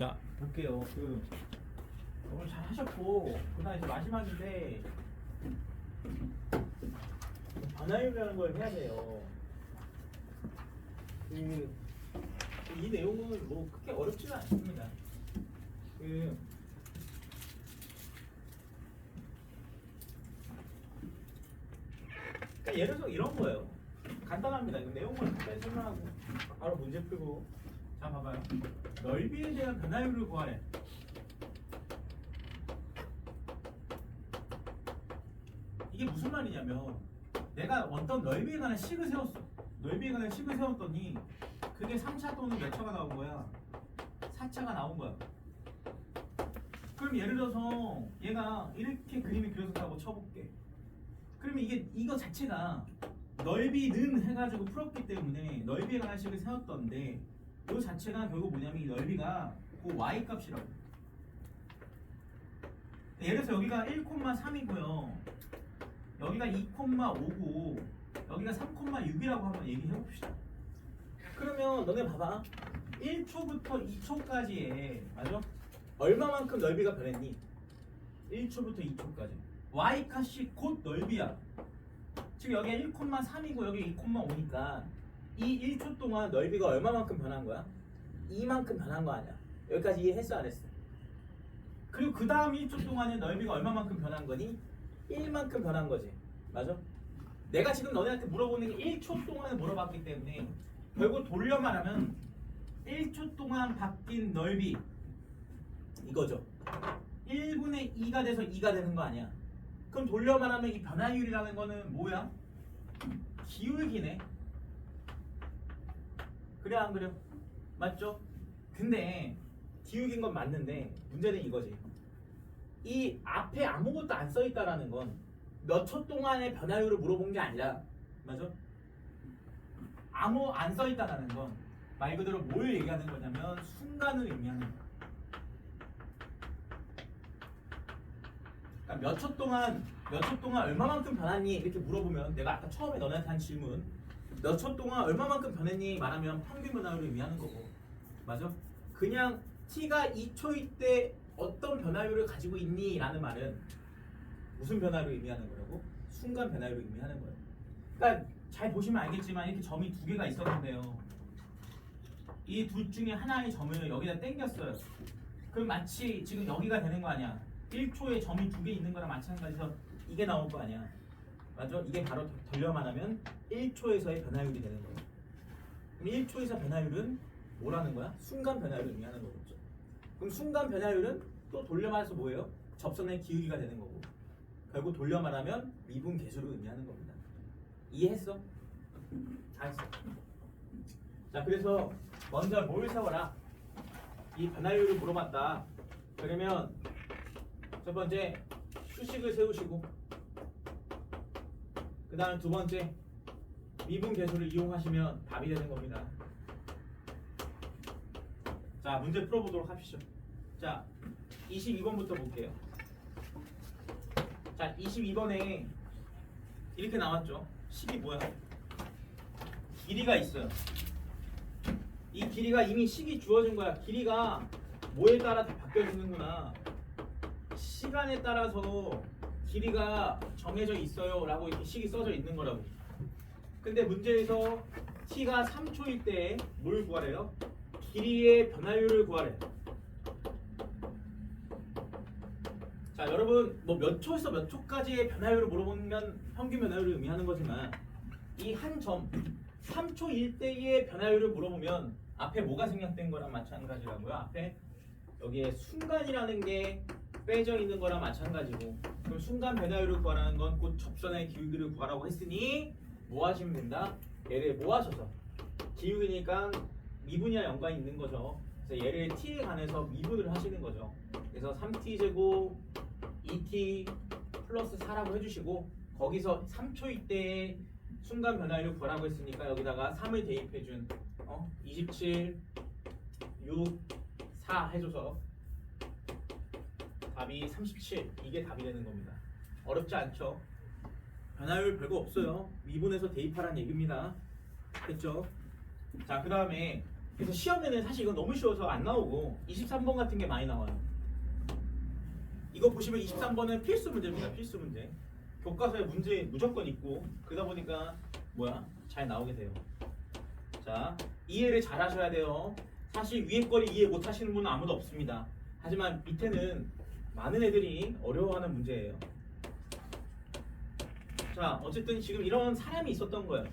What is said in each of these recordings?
자, 볼게요. 오늘 잘 하셨고, 그다음 이제 마지막인데 변화율이라는 걸 해야 돼요. 이 내용은 뭐 크게 어렵지는 않습니다. 그러니까 예를 들어 이런 거예요. 간단합니다. 이 내용을 간단히 설명하고 바로 문제 풀고. 자, 봐봐요. 넓이에 대한 변화율을 구하래. 이게 무슨 말이냐면 내가 어떤 넓이에 관한 식을 세웠어. 넓이에 관한 식을 세웠더니 그게 3차 또는 몇 차가 나온 거야? 4차가 나온 거야. 그럼 예를 들어서 얘가 이렇게 그림이 그려졌다고 쳐볼게. 그러면 이거 자체가 넓이는 해가지고 풀었기 때문에 넓이에 관한 식을 세웠던데 이 자체가 결국 뭐냐면 이 넓이가 그 y 값이라고. 예를 들어서 여기가 1,3이고요. 여기가 2,5고 여기가 3,6이라고 한번 얘기해 봅시다. 그러면 너네 봐봐. 1초부터 2초까지에 맞아? 얼마만큼 넓이가 변했니? 1초부터 2초까지. y 값이 곧 넓이야. 지금 여기 1,3이고 여기 2,5니까 이 1초 동안 넓이가 얼마만큼 변한 거야? 2만큼 변한 거 아니야? 여기까지 이해했어 안 했어? 그리고 그 다음 1초 동안에 넓이가 얼마만큼 변한 거니? 1만큼 변한 거지. 맞아? 내가 지금 너네한테 물어보는 게 1초 동안에 물어봤기 때문에 결국 돌려 말하면 1초 동안 바뀐 넓이 이거죠. 1분의 2가 돼서 2가 되는 거 아니야? 그럼 돌려 말하면 이 변화율이라는 거는 뭐야? 기울기네. 그래 안 그래? 맞죠? 근데 기울긴 건 맞는데 문제는 이거지. 이 앞에 아무것도 안 써있다라는 건 몇 초 동안의 변화율을 물어본 게 아니라 맞아? 아무 안 써있다라는 건 말 그대로 뭘 얘기하는 거냐면 순간을 의미하는 거야. 그러니까 몇 초 동안 얼마만큼 변했니? 이렇게 물어보면 내가 아까 처음에 너네한테 한 질문 몇 초 동안 얼마만큼 변했니? 말하면 평균 변화율을 의미하는 거고 맞아? 그냥 t가 2초일 때 어떤 변화율을 가지고 있니? 라는 말은 무슨 변화율을 의미하는 거라고? 순간 변화율을 의미하는 거예요. 그러니까 잘 보시면 알겠지만 이렇게 점이 두 개가 있었는데요. 이 둘 중에 하나의 점을 여기다 당겼어요. 그럼 마치 지금 여기가 되는 거 아니야? 1초에 점이 두 개 있는 거랑 마찬가지로 이게 나올 거 아니야? 맞죠? 이게 바로 돌려 말하면 1초에서의 변화율이 되는 거예요. 그럼 1초에서 변화율은 뭐라는 거야? 순간 변화율을 의미하는 거겠죠. 그럼 순간 변화율은 또 돌려 말해서 뭐예요? 접선의 기울기가 되는 거고 결국 돌려 말하면 미분 계수를 의미하는 겁니다. 이해했어? 잘했어. 자, 그래서 먼저 뭘 세워라? 이 변화율을 물어봤다. 그러면 첫 번째 수식을 세우시고 그 다음 두 번째 미분 계수를 이용하시면 답이 되는 겁니다. 자, 문제 풀어보도록 합시다. 자, 22번부터 볼게요. 자, 22번에 이렇게 나왔죠. 식이 뭐야? 길이가 있어요. 이 길이가 이미 식이 주어진 거야. 길이가 뭐에 따라 다 바뀌어지는구나. 시간에 따라서 길이가 정해져 있어요 라고 이렇게 식이 써져 있는 거라고. 근데 문제에서 t가 3초일 때 뭘 구하래요? 길이의 변화율을 구하래. 자, 여러분 뭐 몇 초에서 몇 초까지의 변화율을 물어보면 평균 변화율을 의미하는 거지만 이 한 점 3초일 때의 변화율을 물어보면 앞에 뭐가 생략된 거랑 마찬가지라고요. 앞에 여기에 순간이라는 게 빼져 있는 거랑 마찬가지고 그럼 순간 변화율을 구하라는 건 곧 접선의 기울기를 구하라고 했으니 뭐 하시면 된다? 얘를 모아셔서 기울기니까 미분이와 연관이 있는 거죠. 그래서 얘를 t에 관해서 미분을 하시는 거죠. 그래서 3t제곱 2t 플러스 4라고 해주시고 거기서 3초일 때의 순간 변화율을 구하라고 했으니까 여기다가 3을 대입해준 27, 6, 4 해줘서 답이 37 이게 답이 되는 겁니다. 어렵지 않죠? 변화율 별거 없어요. 미분해서 대입하라는 얘기입니다. 됐죠? 자, 그 다음에 그래서 시험에는 사실 이건 너무 쉬워서 안 나오고 23번 같은 게 많이 나와요. 이거 보시면 23번은 필수 문제입니다. 필수 문제. 교과서에 문제 무조건 있고 그러다 보니까 잘 나오게 돼요. 자, 이해를 잘 하셔야 돼요. 사실 위에 거를 이해 못 하시는 분은 아무도 없습니다. 하지만 밑에는 많은 애들이 어려워하는 문제예요. 자, 어쨌든 지금 이런 사람이 있었던 거예요.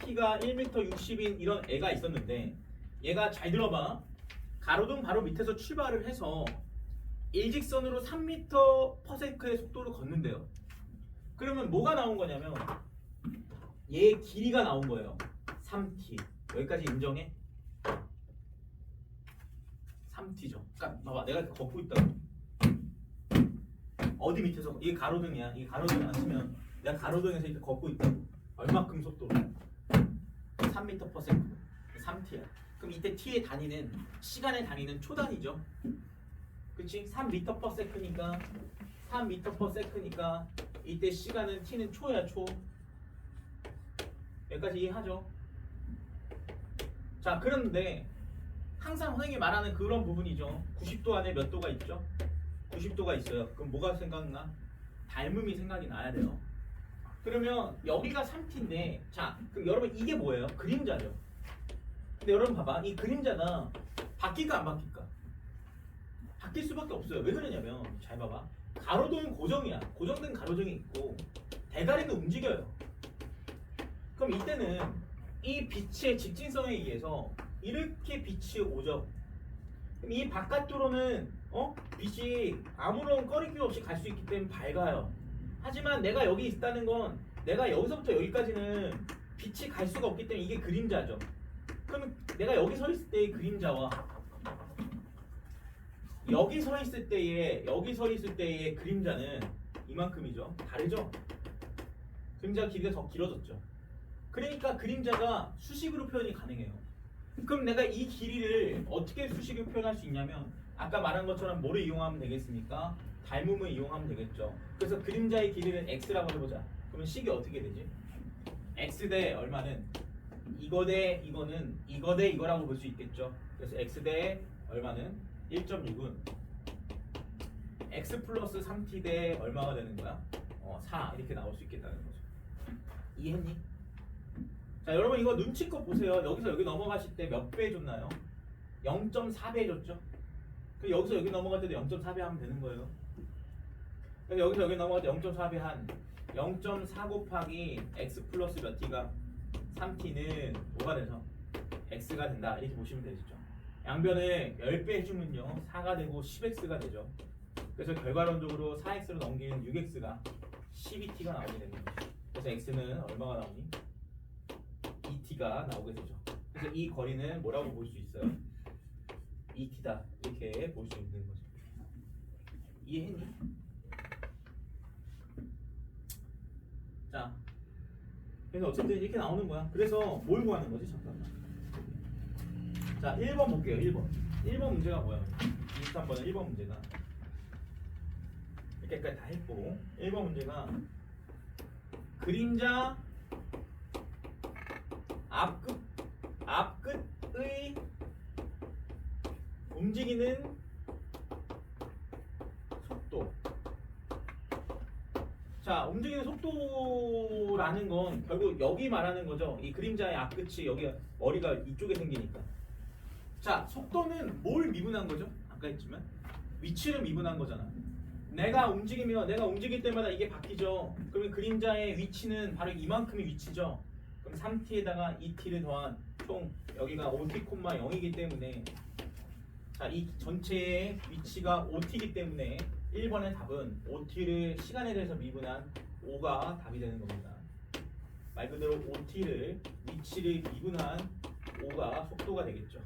키가 1m 60인 이런 애가 있었는데 얘가 잘 들어봐. 가로등 바로 밑에서 출발을 해서 일직선으로 3m/s의 속도로 걷는데요. 그러면 뭐가 나온 거냐면 얘의 길이가 나온 거예요. 3t. 여기까지 인정해? 3t죠. 그러니까 봐봐, 내가 이렇게 걷고 있다고. 어디 밑에서? 이게 가로등이야. 이 가로등 안 쓰면 내가 가로등에서 이렇게 걷고 있다고. 얼마큼 속도로? 3m/s. 3t야. 그럼 이때 t의 단위는 시간의 단위는 초단위죠. 그치? 3m/s니까 3m/s니까 이때 시간은 t는 초야, 초. 여기까지 이해하죠? 자, 그런데 항상 선생님이 말하는 그런 부분이죠. 90도 안에 몇 도가 있죠? 90도가 있어요. 그럼 뭐가 생각나? 닮음이 생각이 나야 돼요. 그러면 여기가 3t인데, 자, 그럼 여러분 이게 뭐예요? 그림자죠. 근데 여러분 봐봐, 이 그림자가 바뀔까 안 바뀔까? 바뀔 수밖에 없어요. 왜 그러냐면 잘 봐봐. 가로등은 고정이야. 고정된 가로등이 있고 대가리는 움직여요. 그럼 이때는 이 빛의 직진성에 의해서 이렇게 빛이 오죠. 그럼 이 바깥으로는 빛이 아무런 꺼리낌 없이 갈 수 있기 때문에 밝아요. 하지만 내가 여기 있다는 건 내가 여기서부터 여기까지는 빛이 갈 수가 없기 때문에 이게 그림자죠. 그러면 내가 여기 서 있을 때의 그림자와 여기 서 있을 때의 그림자는 이만큼이죠. 다르죠? 그림자 길이가 더 길어졌죠. 그러니까 그림자가 수식으로 표현이 가능해요. 그럼 내가 이 길이를 어떻게 수식으로 표현할 수 있냐면 아까 말한 것처럼 뭐를 이용하면 되겠습니까? 닮음을 이용하면 되겠죠. 그래서 그림자의 길이는 x라고 해보자. 그러면 식이 어떻게 되지? x 대 얼마는 이거 대 이거는 이거 대 이거라고 볼 수 있겠죠. 그래서 x 대 얼마는 1.6은 x 플러스 3t 대 얼마가 되는 거야? 4 이렇게 나올 수 있겠다는 거죠. 이해했니? 자, 여러분 이거 눈치껏 보세요. 여기서 여기 넘어가실 때 몇 배 줬나요? 0.4배 줬죠? 그럼 여기서 여기 넘어갈 때도 0.4배 하면 되는 거예요. 그래서 여기서 여기 넘어갈 때 0.4배 한 0.4 곱하기 x 플러스 몇 t가 3t는 뭐가 돼서 x가 된다 이렇게 보시면 되시죠. 양변을 10배 해주면요 4가 되고 10x가 되죠. 그래서 결과론적으로 4x로 넘기는 6x가 12t가 나오게 되는 거죠. 그래서 x는 얼마가 나오니? 2t가 나오게 되죠. 그래서 이 거리는 뭐라고 볼 수 있어요? 2t다 이렇게 볼 수 있는 거죠. 이해했니? 자, 그래서 어쨌든 이렇게 나오는 거야. 그래서 뭘 구하는 거지? 잠깐만. 자, 1번 볼게요. 1번 문제가 뭐야? 23번은 1번 문제가 이렇게까지 다 했고 1번 문제가 그림자 앞끝의 움직이는 속도. 자, 움직이는 속도라는 건 결국 여기 말하는 거죠. 이 그림자의 앞끝이 여기 머리가 이쪽에 생기니까. 자, 속도는 뭘 미분한 거죠? 아까 했지만 위치를 미분한 거잖아. 내가 움직일 때마다 이게 바뀌죠. 그러면 그림자의 위치는 바로 이만큼의 위치죠. 그럼 3t에다가 2t를 더한 총 여기가 5t, 0이기 때문에 자, 이 전체의 위치가 5t이기 때문에 1번의 답은 5t를 시간에 대해서 미분한 5가 답이 되는 겁니다. 말 그대로 5t를 위치를 미분한 5가 속도가 되겠죠.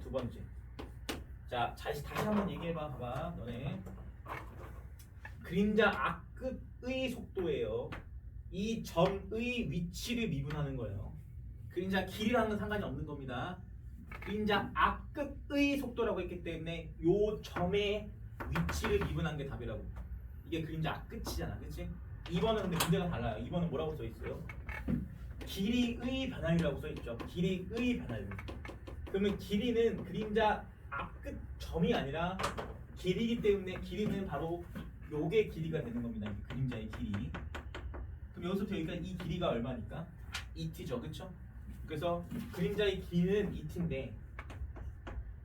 두 번째. 자, 다시 한번 얘기해봐. 봐봐. 너네 그림자 앞끝의 속도예요. 이 점의 위치를 미분하는 거예요. 그림자 길이랑은 상관이 없는 겁니다. 그림자 앞끝의 속도라고 했기 때문에 요 점의 위치를 미분한 게 답이라고. 이게 그림자 앞끝이잖아, 그렇지? 2번은 근데 문제가 달라요. 2번은 뭐라고 써 있어요? 길이의 변화율이라고 써 있죠. 길이의 변화율. 그러면 길이는 그림자 앞끝 점이 아니라 길이기 때문에 길이는 바로 요게 길이가 되는 겁니다. 이 그림자의 길이. 그럼 여기서부터 여기까지 이 길이가 얼마니까? 2t죠, 그렇죠? 그래서 그림자의 길이는 2t인데,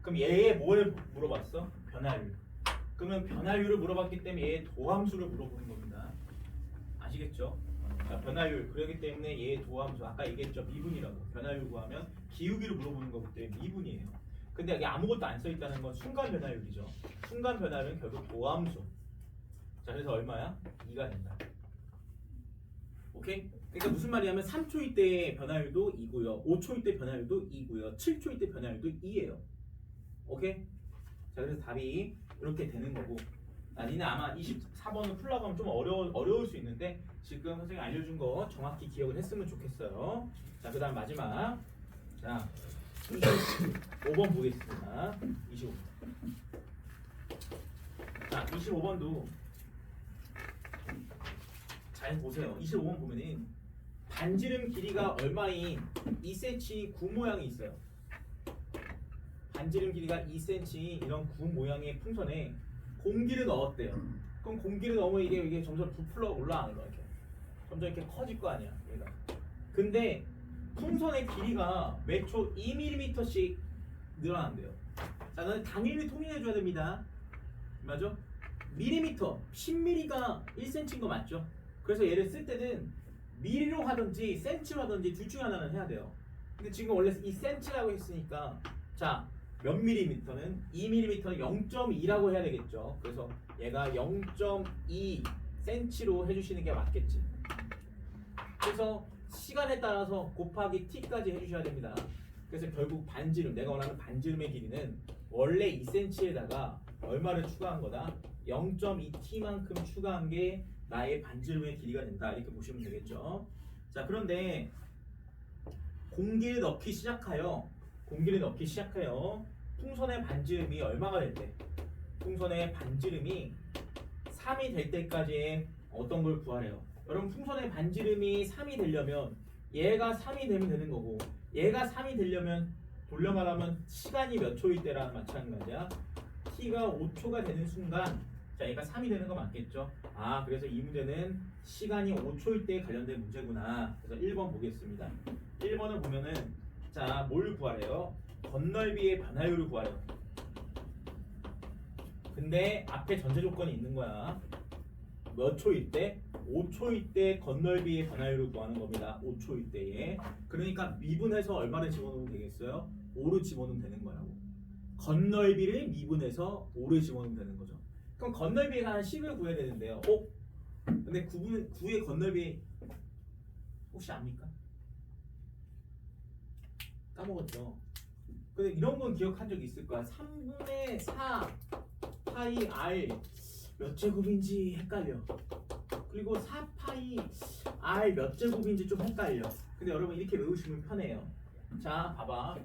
그럼 얘의 뭘 물어봤어? 변화율. 그러면 변화율을 물어봤기 때문에 얘의 도함수를 물어보는 겁니다. 아시겠죠? 자, 변화율. 그렇기 때문에 얘의 도함수 아까 얘기했죠, 미분이라고. 변화율 구하면 기울기를 물어보는 거기 때문에 미분이에요. 근데 여기 아무것도 안 써 있다는 건 순간 변화율이죠. 순간 변화율은 결국 도함수. 자, 그래서 얼마야? 2가 된다. 오케이? 그러니까 무슨 말이냐면 3초일 때 변화율도 2고요. 5초일 때 변화율도 2고요. 7초일 때 변화율도 2예요. 오케이? 자, 그래서 답이 이렇게 되는 거고. 니네 아마 24번은 풀라고 하면 좀 어려울 수 있는데 지금 선생님이 알려준 거 정확히 기억을 했으면 좋겠어요. 자, 그 다음 마지막. 자, 25번 보겠습니다. 25번. 자, 25번도 잘 보세요. 25번 보면은 반지름 길이가 얼마인 2cm 구 모양이 있어요. 반지름 길이가 2cm 이런 구 모양의 풍선에 공기를 넣었대요. 그럼 공기를 넣으면 이게 점점 부풀어 올라가는 거야. 이렇게. 점점 이렇게 커질 거 아니야. 얘가. 근데 풍선의 길이가 몇 초 2mm씩 늘어난대요. 자, 너는 단위를 통일해줘야 됩니다. 맞죠? 밀리미터, 10mm가 1cm인 거 맞죠? 그래서 얘를 쓸 때는 미리로 하든지 센치로 하든지 둘 중에 하나는 해야 돼요. 근데 지금 원래 이 센치라고 했으니까 자, 몇 밀리미터는 2mm는 0.2라고 해야 되겠죠. 그래서 얘가 0.2 센치로 해주시는 게 맞겠지. 그래서 시간에 따라서 곱하기 t까지 해주셔야 됩니다. 그래서 결국 반지름, 내가 원하는 반지름의 길이는 원래 2cm에다가 얼마를 추가한 거다? 0.2t만큼 추가한 게 나의 반지름의 길이가 된다. 이렇게 보시면 되겠죠. 자, 그런데 공기를 넣기 시작하여 풍선의 반지름이 얼마가 될 때? 풍선의 반지름이 3이 될 때까지의 어떤 걸 구하래요? 여러분, 풍선의 반지름이 3이 되려면 얘가 3이 되면 되는 거고, 얘가 3이 되려면 돌려 말하면 시간이 몇 초일 때랑 마찬가지야. t가 5초가 되는 순간, 자, 얘가 3이 되는 거 맞겠죠? 아, 그래서 이 문제는 시간이 5초일 때 관련된 문제구나. 그래서 1번 보겠습니다. 1번을 보면은 자, 뭘 구하래요? 건널비의 변화율을 구하래요. 근데 앞에 전제 조건이 있는 거야. 몇 초일 때? 5초일 때 건널비의 변화율을 구하는 겁니다. 5초일 때에. 그러니까 미분해서 얼마를 집어넣으면 되겠어요? 5를 집어넣으면 되는 거라고. 건널비를 미분해서 5를 집어넣으면 되는 거죠. 그럼 건널비에 관한 식을 구해야 되는데요. 근데 9의 건널비 혹시 압니까? 까먹었죠. 근데 이런 건 기억한 적 있을 거야. 3분의 4 파이 r 몇 제곱인지 헷갈려. 그리고 4 파이 r 몇 제곱인지 좀 헷갈려. 근데 여러분 이렇게 외우시면 편해요. 자, 봐봐.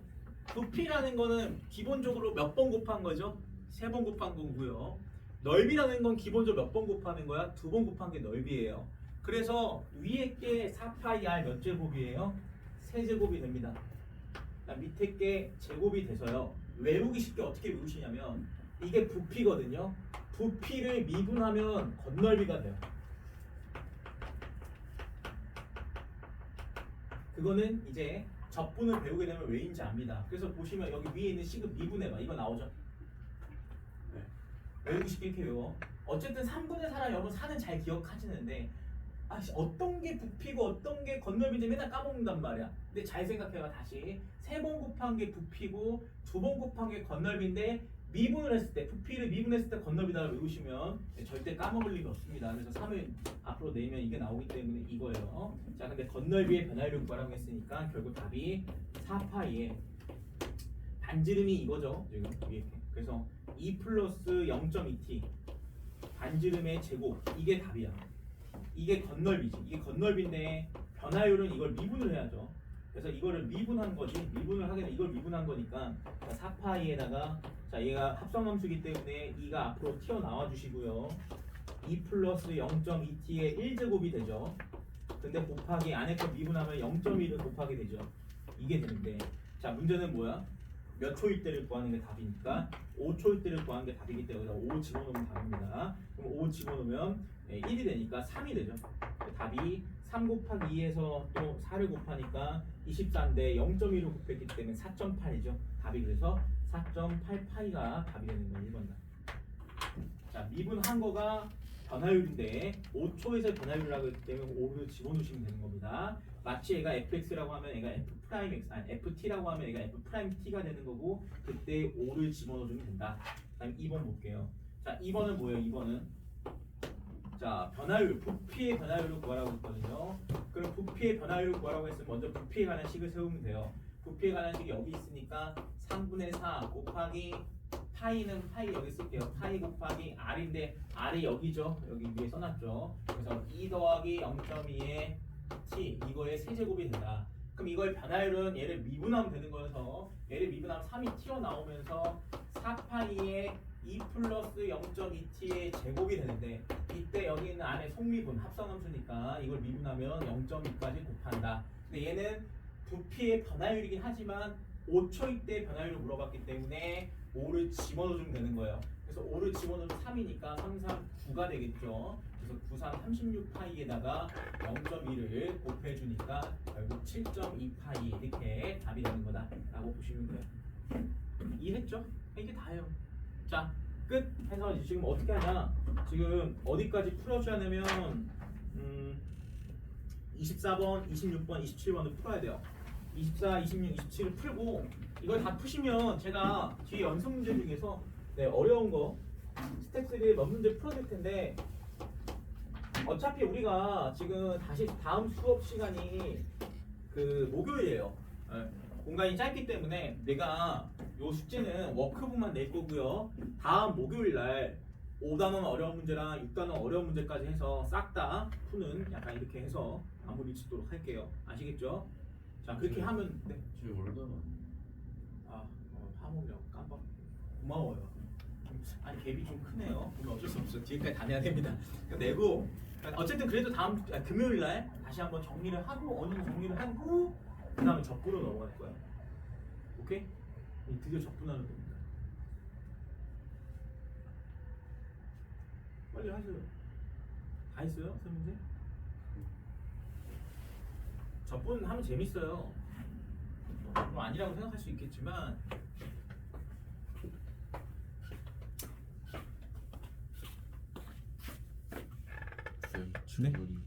부피라는 거는 기본적으로 몇 번 곱한 거죠? 3번 곱한 거고요. 넓이라는 건 기본적으로 몇 번 곱하는 거야? 2번 곱한 게 넓이에요. 그래서 위에 게 4파이 r 몇 제곱이에요? 3제곱이 됩니다. 밑에 게 제곱이 돼서요. 외우기 쉽게 어떻게 외우시냐면 이게 부피거든요. 부피를 미분하면 건널비가 돼요. 그거는 이제 적분을 배우게 되면 왜인지 압니다. 그래서 보시면 여기 위에 있는 식은 미분해봐. 이거 나오죠? 네. 외우기 쉽게 이렇게 외워. 어쨌든 3분의 4랑 여러분 4는 잘 기억하시는데 어떤 게 부피고 어떤 게 건널비인지 맨날 까먹는단 말이야. 근데 잘 생각해봐. 다시 3번 곱한 게 부피고 2번 곱한 게 건널비인데 미분을 했을 때, 부피를 미분했을 때 건널비다 외우시면 절대 까먹을 리가 없습니다. 그래서 3을 앞으로 내면 이게 나오기 때문에 이거예요. 자, 근데 건널비의 변화율을 구하라고 했으니까 결국 답이 4파이에 반지름이 이거죠. 지금 위에. 그래서 2 플러스 0.2t 반지름의 제곱, 이게 답이야. 이게 건널비지. 이게 건널비인데 변화율은 이걸 미분을 해야죠. 그래서 이거를 미분한 거지. 미분을 하게 되면 이걸 미분한 거니까 4파이에다가 자, 얘가 합성함수기 때문에 2가 앞으로 튀어나와 주시고요. 2 플러스 0.2t의 1제곱이 되죠. 근데 곱하기 안에 거 미분하면 0.1을 곱하게 되죠. 이게 되는데 자 문제는 뭐야? 몇 초일 때를 구하는 게 답이니까 5초일 때를 구하는 게 답이기 때문에 5 집어넣으면 답입니다. 그럼 5 집어넣으면 1이 되니까 3이 되죠. 답이 3 곱하기 2에서 또 4를 곱하니까 24인데 0.1을 곱했기 때문에 4.8이죠. 답이 그래서 4.8파이가 답이 되는 거예요. 1번 답. 자 미분한 거가 변화율인데 5초에서 변화율이라고 했기 때문에 5를 집어넣으시면 되는 겁니다. 마치 얘가 fx라고 하면 얘가 f 프라임 x 아니 ft라고 하면 얘가 f 프라임 t가 되는 거고 그때 5를 집어넣어주면 된다. 그다음 2번 볼게요. 자 2번은 뭐예요? 2번은 자 변화율 부피의 변화율을 구하라고 했거든요. 그럼 부피의 변화율을 구하라고 했으면 먼저 부피에 관한 식을 세우면 돼요. 부피에 관한 식이 여기 있으니까 3분의 4 곱하기 파이는 파이 여기 쓸게요. 파이 곱하기 r인데 r이 여기죠. 여기 위에 써놨죠. 그래서 2 더하기 0.2의 t 이거의 세제곱이 된다. 그럼 이거의 변화율은 얘를 미분하면 되는 거여서 얘를 미분하면 3이 튀어나오면서 4파이의 2 플러스 0.2t의 제곱이 되는데 이때 여기 있는 안에 속미분 합성함수니까 이걸 미분하면 0.2까지 곱한다. 근데 얘는 부피의 변화율이긴 하지만 5초일 때 변화율을 물어봤기 때문에 5를 집어넣어주면 되는 거예요. 그래서 5를 집어넣으면 3이니까 3, 3, 9가 되겠죠. 그래서 9, 3, 36파이에다가 0.2를 곱해주니까 결국 7.2파이 이렇게 답이 되는 거다 라고 보시면 돼요. 이해했죠? 이게 다예요. 자, 끝 해서 지금 어떻게 하냐. 지금 어디까지 풀어줘야 되면 24번, 26번, 27번을 풀어야 돼요. 24, 26, 27을 풀고 이걸 다 푸시면 제가 뒤에 연습 문제 중에서 어려운 거 스텝 3 몇 문제 풀어줄 텐데 어차피 우리가 지금 다시 다음 수업 시간이 그 목요일이에요. 공간이 짧기 때문에 내가 요 숙제는 워크북만 낼 거고요. 다음 목요일 날 5단원 어려운 문제랑 6단원 어려운 문제까지 해서 싹 다 푸는 약간 이렇게 해서 마무리 짓도록 할게요. 아시겠죠? 자 그렇게 하면 네. 저희 월드는 화목이라고 깜빡 고마워요. 아니 갭이 좀 크네요. 오늘 어쩔 수 없어. 뒤에까지 다 내야 됩니다. 내고 어쨌든 그래도 다음 금요일 날 다시 한번 정리를 하고 어느 정도 정리를 하고 그 다음에 접근으로 넘어갈 거야. 오케이? 드디어 접근하는 겁니다. 빨리 하세요. 다 했어요? 세 문제? 접근하면 재밌어요. 뭐 아니라고 생각할 수 있겠지만